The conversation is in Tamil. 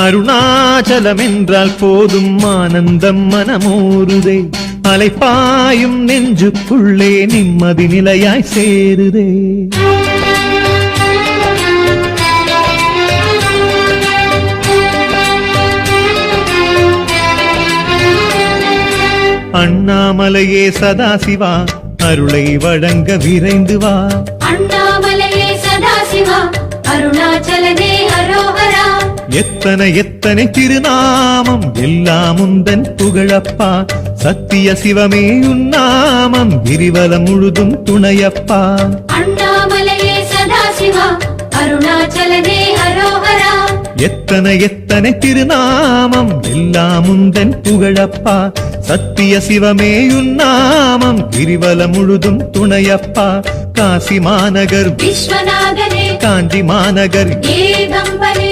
அருணாச்சலம் என்றால் போதும் ஆனந்தம் மனமூறுதே, அலைப்பாயும் நெஞ்சுக்குள்ளே நிம்மதி நிலையாய் சேருதே. அண்ணாமலையே சதாசிவா அருளை வழங்க விரைந்து வா. அண்ணாமலையே சதாசிவா அருணாச்சலனே அரோகரா. எத்தனை எத்தனை திருநாமம் எல்லாம் உந்தன் புகழப்பா, சத்திய சிவமே உன்னாமம் கிரிவலம் முழுதும் துணையப்பா. அண்ணாமலையே சதாசிவா அருணாச்சலனே அரோகரா. எத்தனை எத்தனை திருநாமம் எல்லாம் உந்தன் புகழப்பா, சத்திய சிவமே உன்னாமம் கிரிவலம் முழுதும் துணையப்பா. காசி மாநகர் விஸ்வநாதனே காஞ்சி மாநகர் ஏகம்பரே